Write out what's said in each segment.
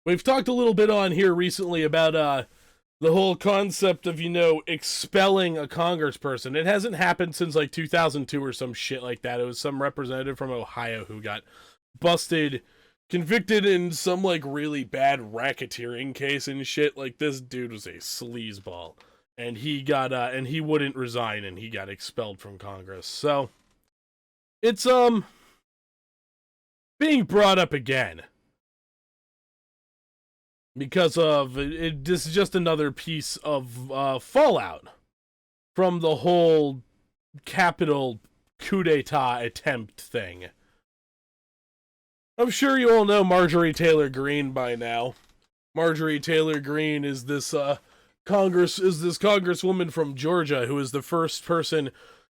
we've talked a little bit on here recently about the whole concept of, expelling a congressperson. It hasn't happened since like 2002 or some shit like that. It was some representative from Ohio who got busted, convicted in some like really bad racketeering case and shit. Like, this dude was a sleazeball, and he got and he wouldn't resign, and he got expelled from Congress. So it's being brought up again because of it. This is just another piece of fallout from the whole Capitol coup d'etat attempt thing. I'm sure you all know Marjorie Taylor Greene by now. Marjorie Taylor Greene is this congresswoman from Georgia who is the first person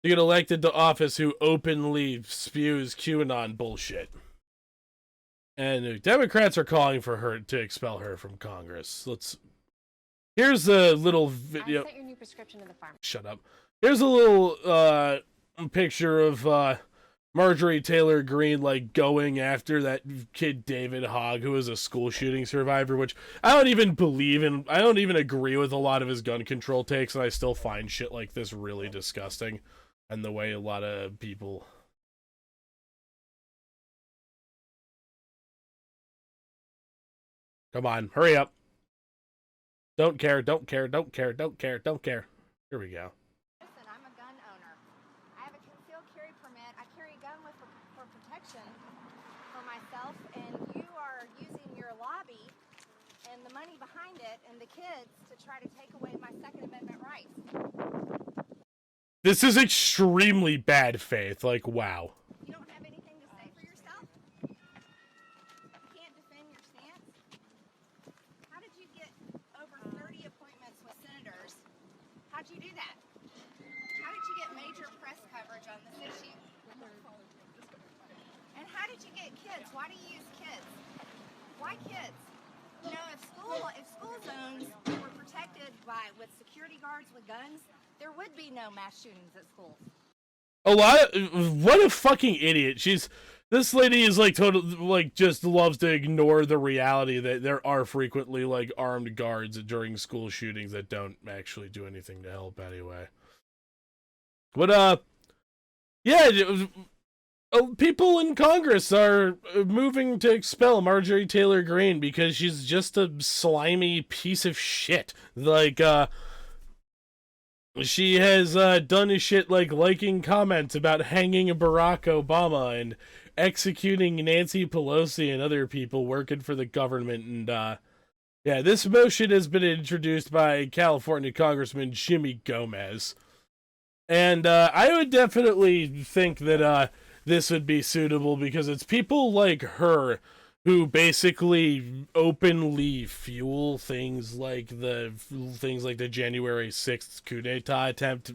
to get elected to office who openly spews QAnon bullshit. And the Democrats are calling for her to expel her from Congress. Here's a little video. I sent your new prescription to the pharmacy. Shut up. Here's a little picture of Marjorie Taylor Greene like going after that kid David Hogg, who is a school shooting survivor, which I don't even believe in. I don't even agree with a lot of his gun control takes, and I still find shit like this really disgusting. And the way a lot of people... Come on, hurry up. Don't care, don't care, don't care, don't care, don't care. Here we go. Listen, I'm a gun owner. I have a concealed carry permit. I carry a gun for protection for myself, and you are using your lobby and the money behind it and the kids to try to take away my Second Amendment rights. This is extremely bad faith. Like, wow. You don't have anything to say for yourself? You can't defend your stance? How did you get over 30 appointments with senators? How'd you do that? How did you get major press coverage on this issue? And how did you get kids? Why do you use kids? Why kids? You know, if school zones were protected with security guards with guns, there would be no mass shootings at schools. What a fucking idiot. This lady is like totally, like, just loves to ignore the reality that there are frequently like armed guards during school shootings that don't actually do anything to help anyway. But yeah, people in Congress are moving to expel Marjorie Taylor Greene because she's just a slimy piece of shit. Like, she has done shit like liking comments about hanging Barack Obama and executing Nancy Pelosi and other people working for the government. And yeah, this motion has been introduced by California Congressman Jimmy Gomez. And I would definitely think that this would be suitable because it's people like her who basically openly fuel things like the January 6th coup d'etat attempt.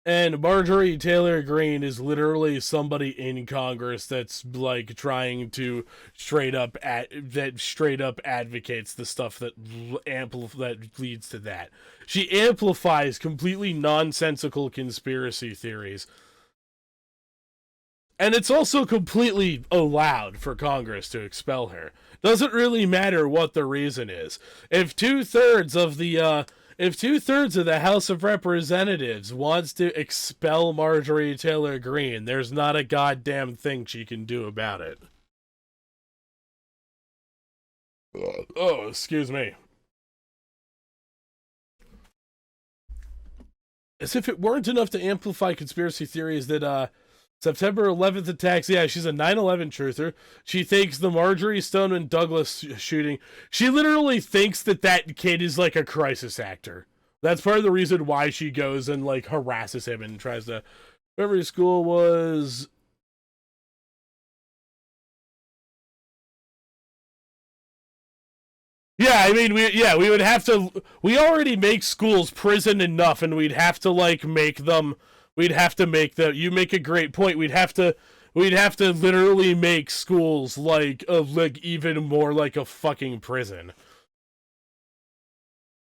And Marjorie Taylor Greene is literally somebody in Congress that's like trying to straight up advocates the stuff that leads to that. She amplifies completely nonsensical conspiracy theories. And it's also completely allowed for Congress to expel her. Doesn't really matter what the reason is. If two-thirds of the House of Representatives wants to expel Marjorie Taylor Greene, there's not a goddamn thing she can do about it. Oh, excuse me. As if it weren't enough to amplify conspiracy theories that, September 11th attacks, yeah, she's a 9/11 truther. She thinks the Marjorie Stoneman Douglas shooting, she literally thinks that kid is like a crisis actor. That's part of the reason why she goes and like harasses him and tries to, whatever school was... Yeah, I mean, we would have to, we already make schools prison enough, and we'd have to like make them... you make a great point. We'd have to literally make schools like even more like a fucking prison.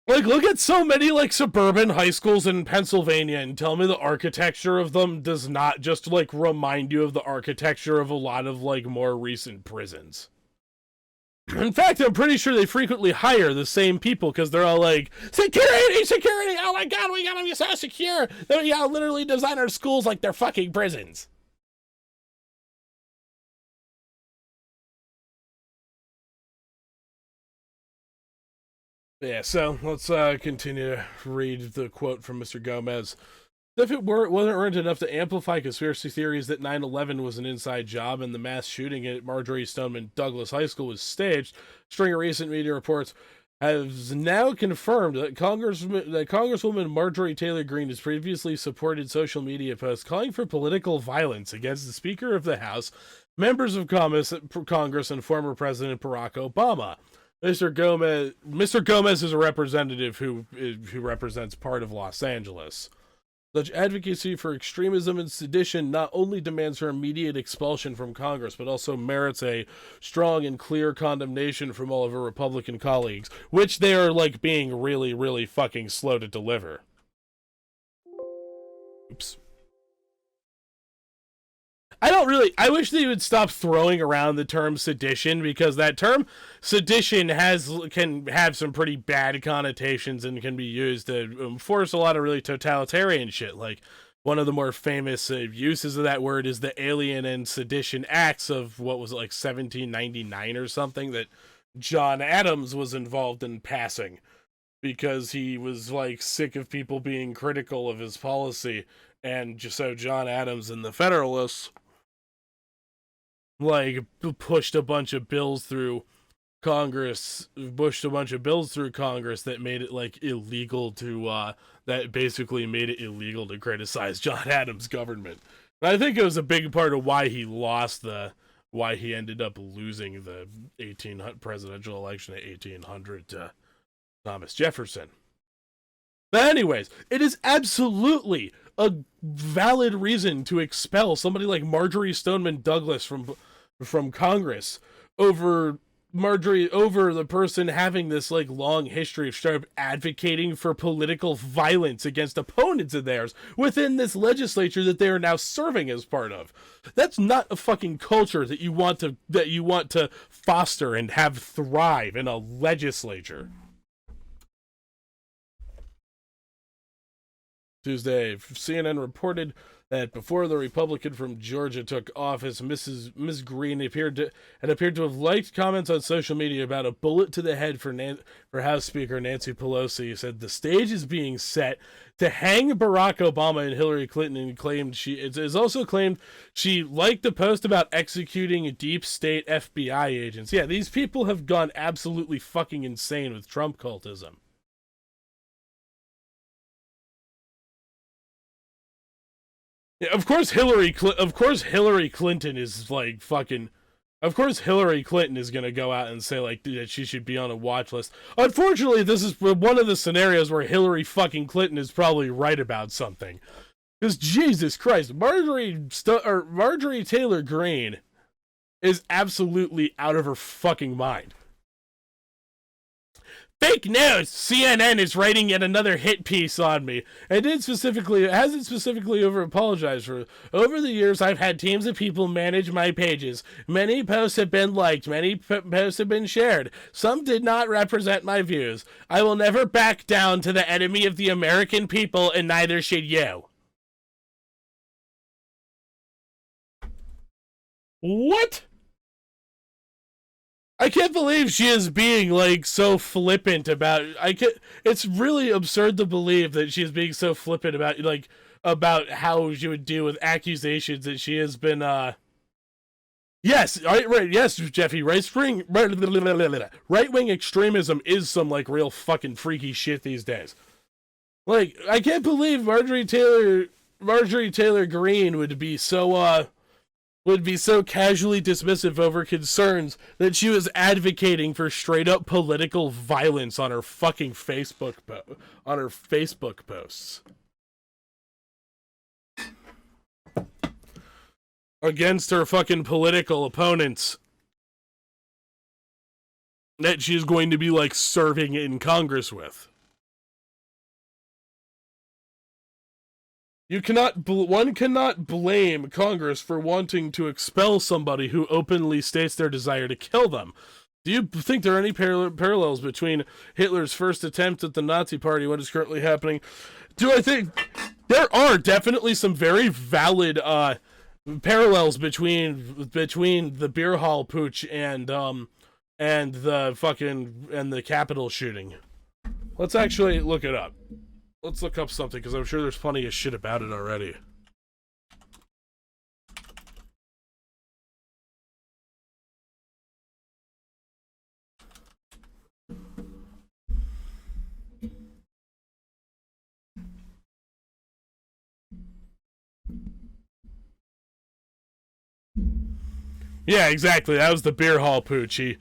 Like, look at so many, like, suburban high schools in Pennsylvania and tell me the architecture of them does not just, like, remind you of the architecture of a lot of, like, more recent prisons. In fact, I'm pretty sure they frequently hire the same people because they're all like, security, security, oh my god, we gotta be so secure. They gotta literally design our schools like they're fucking prisons. Yeah, so let's continue to read the quote from Mr. Gomez. If it wasn't enough to amplify conspiracy theories that 9/11 was an inside job and the mass shooting at Marjorie Stoneman Douglas High School was staged, a string of recent media reports has now confirmed that Congresswoman Marjorie Taylor Greene has previously supported social media posts calling for political violence against the Speaker of the House, members of Congress, and former President Barack Obama. Mr. Gomez is a representative who represents part of Los Angeles. Such advocacy for extremism and sedition not only demands her immediate expulsion from Congress, but also merits a strong and clear condemnation from all of her Republican colleagues, which they are, like, being really, really fucking slow to deliver. Oops. I wish they would stop throwing around the term sedition, because that term sedition can have some pretty bad connotations and can be used to enforce a lot of really totalitarian shit. Like, one of the more famous uses of that word is the Alien and Sedition Acts of, what was it, like 1799 or something, that John Adams was involved in passing because he was, like, sick of people being critical of his policy. And so John Adams and the Federalists, like, pushed a bunch of bills through Congress that made it, like, illegal to that basically made it illegal to criticize John Adams' government. And I think it was a big part of why he ended up losing the 1800 presidential election at 1800 to Thomas Jefferson. But anyways, it is absolutely a valid reason to expel somebody like Marjorie Stoneman Douglas from Congress over the person having this, like, long history of straight up advocating for political violence against opponents of theirs within this legislature that they are now serving as part of. That's not a fucking culture that you want to foster and have thrive in a legislature. Tuesday, CNN reported that before the Republican from Georgia took office, Ms. Greene appeared to have liked comments on social media about a bullet to the head for House Speaker Nancy Pelosi. He said the stage is being set to hang Barack Obama and Hillary Clinton, and it's also claimed she liked the post about executing deep state FBI agents. Yeah, these people have gone absolutely fucking insane with Trump cultism. Yeah, of course Hillary Clinton is, like, fucking. Of course Hillary Clinton is gonna go out and say, like, that she should be on a watch list. Unfortunately, this is one of the scenarios where Hillary fucking Clinton is probably right about something. Because Jesus Christ, Marjorie Taylor Greene is absolutely out of her fucking mind. Fake news! CNN is writing yet another hit piece on me. Hasn't specifically over apologized for. Over the years, I've had teams of people manage my pages. Many posts have been liked. Many posts have been shared. Some did not represent my views. I will never back down to the enemy of the American people, and neither should you. What? I can't believe she is being, like, so flippant about. It's really absurd to believe that she is being so flippant about, like, about how she would deal with accusations that she has been. Yes, right, yes, Jeffy. Right-wing extremism is some, like, real fucking freaky shit these days. Like, I can't believe Marjorie Taylor Greene would be so casually dismissive over concerns that she was advocating for straight up political violence on her fucking Facebook posts against her fucking political opponents that she's going to be, like, serving in Congress with. One cannot blame Congress for wanting to expel somebody who openly states their desire to kill them. Do you think there are any parallels between Hitler's first attempt at the Nazi Party and what is currently happening? Do I think there are definitely some very valid parallels between the beer hall pooch and the Capitol shooting? Let's actually look it up. Let's look up something, because I'm sure there's plenty of shit about it already. Yeah, exactly. That was the beer hall pooch.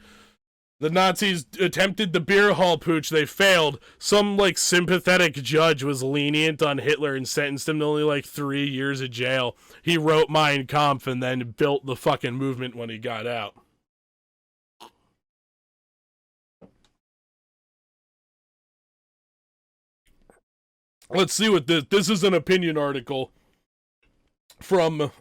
The Nazis attempted the beer hall pooch. They failed. Some, sympathetic judge was lenient on Hitler and sentenced him to only, 3 years of jail. He wrote Mein Kampf and then built the fucking movement when he got out. Let's see what this is. An opinion article from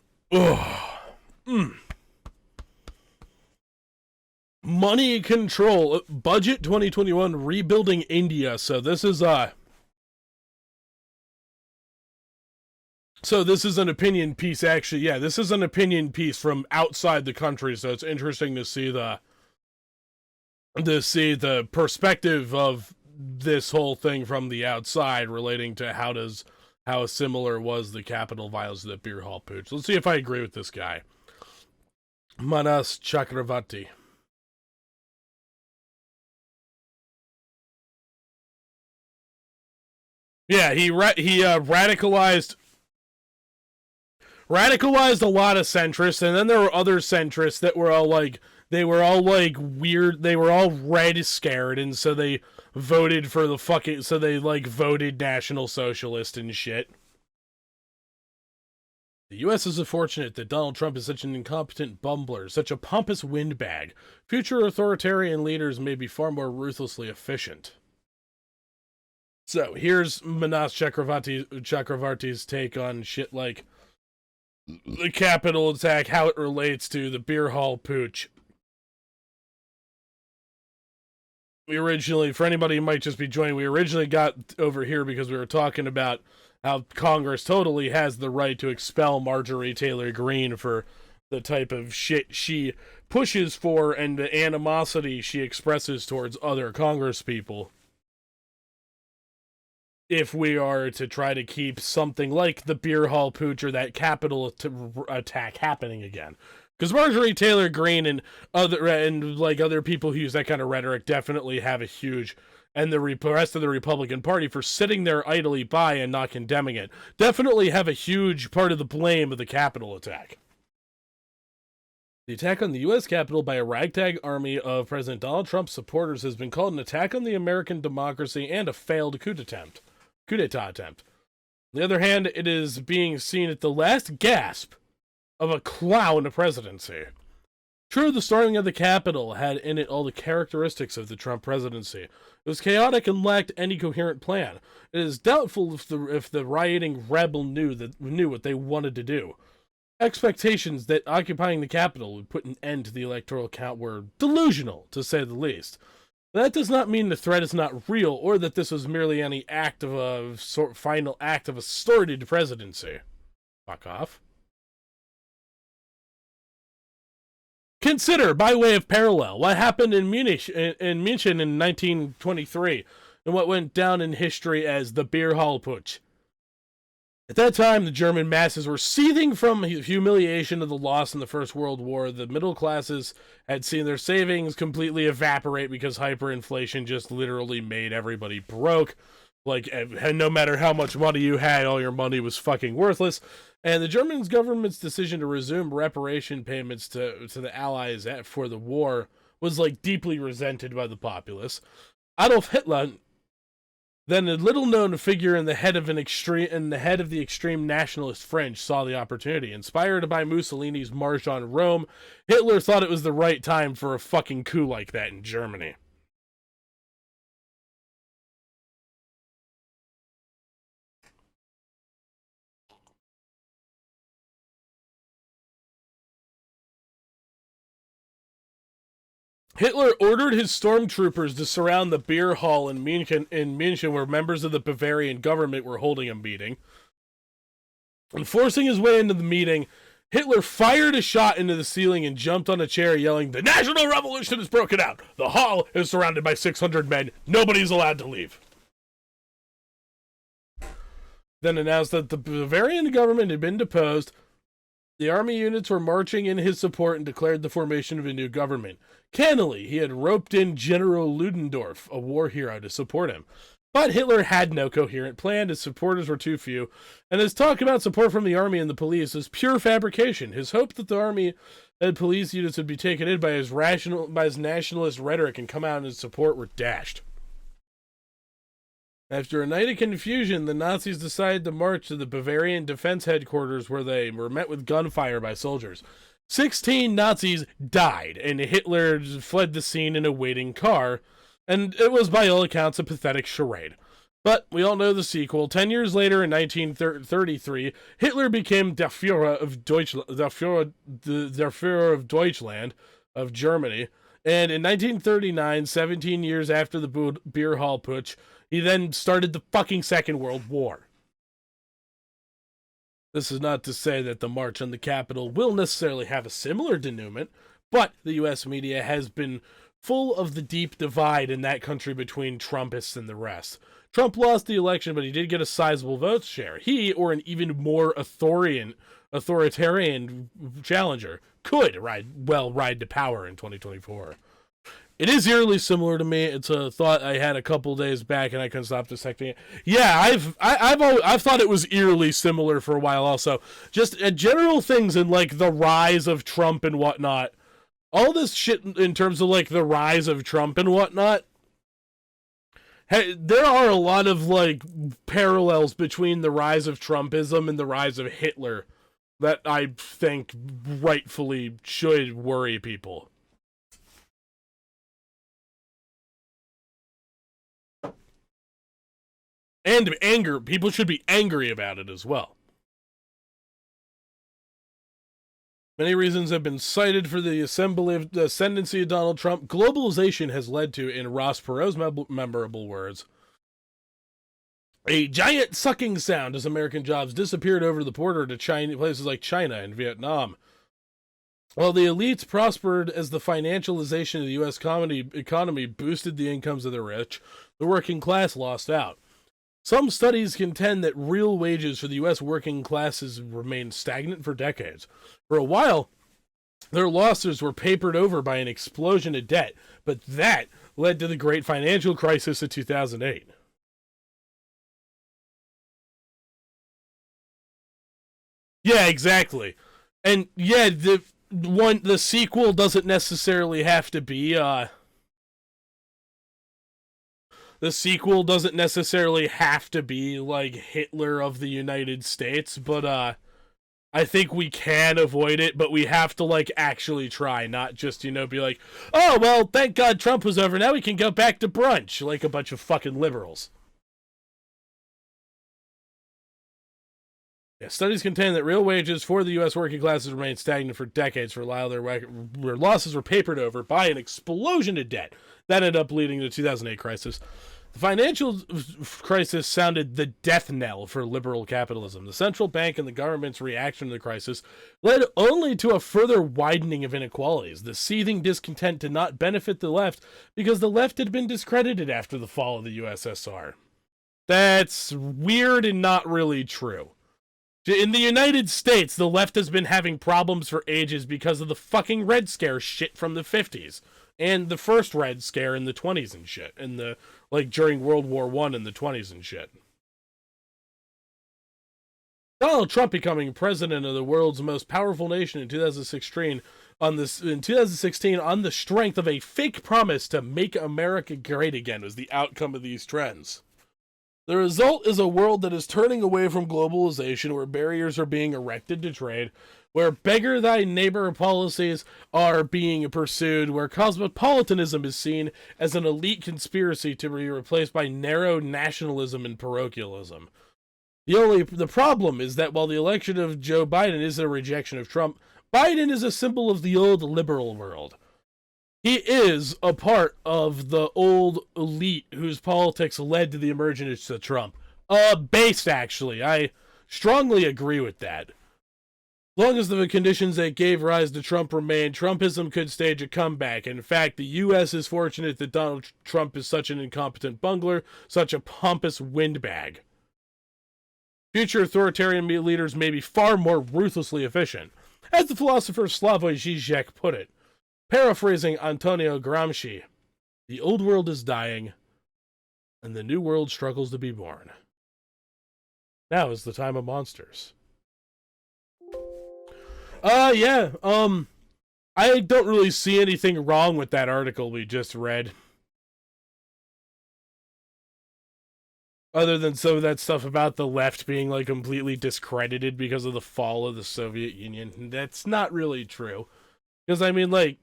Money Control, Budget 2021, Rebuilding India. So this is an opinion piece, actually. Yeah, this is an opinion piece from outside the country, so it's interesting to see the perspective of this whole thing from the outside, relating to how similar was the Capitol violence to the beer hall pooch. Let's see if I agree with this guy. Manas Chakravarti. Yeah, he radicalized a lot of centrists, and then there were other centrists that were all weird. They were all red scared, and so they voted for voted National Socialist and shit. The U.S. is unfortunate that Donald Trump is such an incompetent bumbler, such a pompous windbag. Future authoritarian leaders may be far more ruthlessly efficient. So here's Manas Chakravarti's take on shit like the Capitol attack, how it relates to the beer hall pooch. We originally, for anybody who might just be joining, we originally got over here because we were talking about how Congress totally has the right to expel Marjorie Taylor Greene for the type of shit she pushes for and the animosity she expresses towards other congresspeople. If we are to try to keep something like the beer hall pooch or that Capitol attack happening again. Because Marjorie Taylor Greene and other people who use that kind of rhetoric definitely have a huge, and the rest of the Republican Party, for sitting there idly by and not condemning it, definitely have a huge part of the blame of the Capitol attack. The attack on the U.S. Capitol by a ragtag army of President Donald Trump's supporters has been called an attack on the American democracy and a failed coup d'etat attempt. On the other hand, it is being seen at the last gasp of a clown presidency. True, the storming of the Capitol had in it all the characteristics of the Trump presidency. It was chaotic and lacked any coherent plan. It is doubtful if the rioting rebel knew what they wanted to do. Expectations that occupying the Capitol would put an end to the electoral count were delusional, to say the least. That does not mean the threat is not real, or that this was merely any final act of a sordid presidency. Fuck off. Consider, by way of parallel, what happened in Munich in 1923, and what went down in history as the beer hall putsch. At that time, the German masses were seething from humiliation of the loss in the First World War. The middle classes had seen their savings completely evaporate because hyperinflation just literally made everybody broke. No matter how much money you had, all your money was fucking worthless. And the German government's decision to resume reparation payments to the Allies for the war was deeply resented by the populace. Adolf Hitler, then a little-known figure in the head of the extreme nationalist French, saw the opportunity. Inspired by Mussolini's March on Rome, Hitler thought it was the right time for a fucking coup like that in Germany. Hitler ordered his stormtroopers to surround the beer hall in München, where members of the Bavarian government were holding a meeting. And forcing his way into the meeting, Hitler fired a shot into the ceiling and jumped on a chair, yelling, "The National Revolution has broken out! The hall is surrounded by 600 men. Nobody's allowed to leave." Then announced that the Bavarian government had been deposed. The army units were marching in his support and declared the formation of a new government. Cannily, he had roped in General Ludendorff, a war hero, to support him. But Hitler had no coherent plan, his supporters were too few, and his talk about support from the army and the police was pure fabrication. His hope that the army and police units would be taken in by his nationalist rhetoric and come out in his support were dashed. After a night of confusion, the Nazis decided to march to the Bavarian Defense Headquarters, where they were met with gunfire by soldiers. 16 Nazis died, and Hitler fled the scene in a waiting car, and it was by all accounts a pathetic charade. But we all know the sequel. 10 years later, in 1933, Hitler became Der Führer of Deutschland, of Germany, and in 1939, 17 years after the beer hall putsch, he then started the fucking Second World War. This is not to say that the March on the Capitol will necessarily have a similar denouement, but the U.S. media has been full of the deep divide in that country between Trumpists and the rest. Trump lost the election, but he did get a sizable vote share. He, or an even more authoritarian challenger, could ride to power in 2024. It is eerily similar to me. It's a thought I had a couple days back, and I couldn't stop dissecting it. Yeah, I've thought it was eerily similar for a while. Also, just general things in like the rise of Trump and whatnot. All this shit in terms of like the rise of Trump and whatnot. Hey, there are a lot of like parallels between the rise of Trumpism and the rise of Hitler that I think rightfully should worry people. And anger, people should be angry about it as well. Many reasons have been cited for the ascendancy of Donald Trump. Globalization has led to, in Ross Perot's memorable words, a giant sucking sound as American jobs disappeared over the border to places like China and Vietnam. While the elites prospered as the financialization of the U.S. economy boosted the incomes of the rich, the working class lost out. Some studies contend that real wages for the U.S. working classes remained stagnant for decades. For a while, their losses were papered over by an explosion of debt, but that led to the great financial crisis of 2008. Yeah, exactly. And yeah, the sequel doesn't necessarily have to be like Hitler of the United States, but I think we can avoid it, but we have to like actually try, not just, be like, "Oh, well, thank God Trump was over, now we can go back to brunch," like a bunch of fucking liberals. Yeah, studies contend that real wages for the U.S. working classes remained stagnant for decades. For a while, their losses were papered over by an explosion of debt. That ended up leading to the 2008 crisis. The financial crisis sounded the death knell for liberal capitalism. The central bank and the government's reaction to the crisis led only to a further widening of inequalities. The seething discontent did not benefit the left because the left had been discredited after the fall of the USSR. That's weird and not really true. In the United States, the left has been having problems for ages because of the fucking Red Scare shit from the 50s. And the first Red Scare in the 20s and shit. And during World War I in the 20s and shit. Donald Trump becoming president of the world's most powerful nation in 2016 on the strength of a fake promise to make America great again was the outcome of these trends. The result is a world that is turning away from globalization, where barriers are being erected to trade, where beggar thy neighbor policies are being pursued, where cosmopolitanism is seen as an elite conspiracy to be replaced by narrow nationalism and parochialism. The problem is that while the election of Joe Biden is a rejection of Trump, Biden is a symbol of the old liberal world. He is a part of the old elite whose politics led to the emergence of Trump. Based, actually. I strongly agree with that. As long as the conditions that gave rise to Trump remain, Trumpism could stage a comeback. In fact, the U.S. is fortunate that Donald Trump is such an incompetent bungler, such a pompous windbag. Future authoritarian leaders may be far more ruthlessly efficient. As the philosopher Slavoj Žižek put it, paraphrasing Antonio Gramsci, the old world is dying, and the new world struggles to be born. Now is the time of monsters. Yeah, I don't really see anything wrong with that article we just read. Other than some of that stuff about the left being, like, completely discredited because of the fall of the Soviet Union. That's not really true. Because, I mean, like,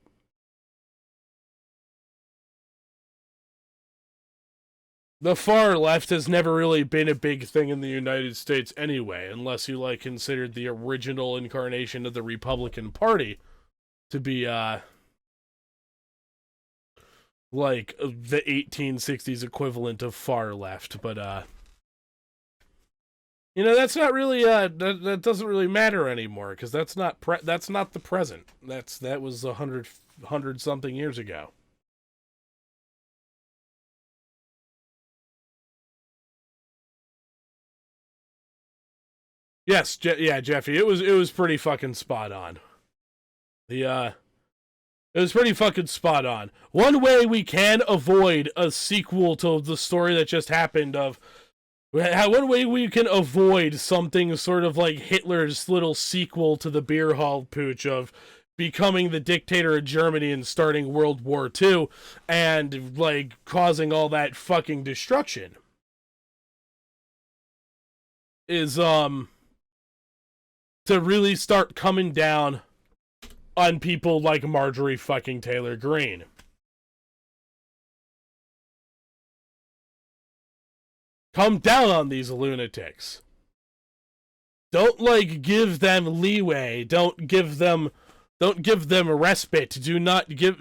the far left has never really been a big thing in the United States anyway, unless you, like, considered the original incarnation of the Republican Party to be, like, the 1860s equivalent of far left, but, you know, that's not really, that doesn't really matter anymore, because that's not the present. That was 100 something years ago. Yes, yeah, Jeffy, it was pretty fucking spot on. It was pretty fucking spot on. One way we can avoid a sequel to the story that just happened one way we can avoid something sort of like Hitler's little sequel to the beer hall pooch of becoming the dictator of Germany and starting World War II and, like, causing all that fucking destruction is, to really start coming down on people like Marjorie fucking Taylor Greene. Come down on these lunatics. Don't, like, give them leeway. Don't give them a respite. Do not take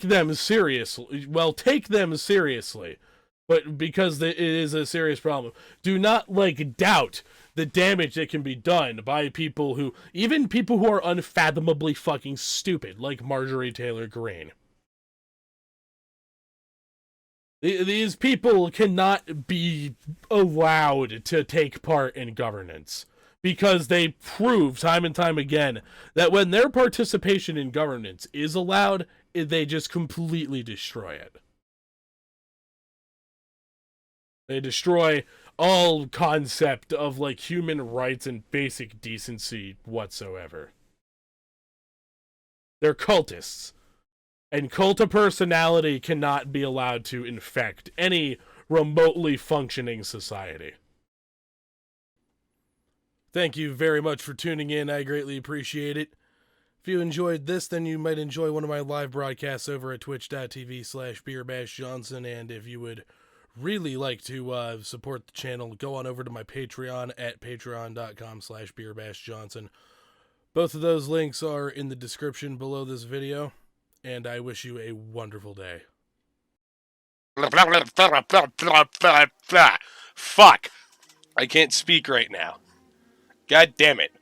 them seriously. Well, take them seriously. But because it is a serious problem, do not, like, doubt the damage that can be done by people who are unfathomably fucking stupid, like Marjorie Taylor Greene. These people cannot be allowed to take part in governance because they prove time and time again that when their participation in governance is allowed, they just completely destroy it. They destroy all concept of, like, human rights and basic decency whatsoever. They're cultists. And cult of personality cannot be allowed to infect any remotely functioning society. Thank you very much for tuning in. I greatly appreciate it. If you enjoyed this, then you might enjoy one of my live broadcasts over at twitch.tv/BeerBashJohnson. And if you would really like to support the channel, go on over to my Patreon at patreon.com/BeerBashJohnson. Both of those links are in the description below this video. And I wish you a wonderful day. Fuck. I can't speak right now. God damn it.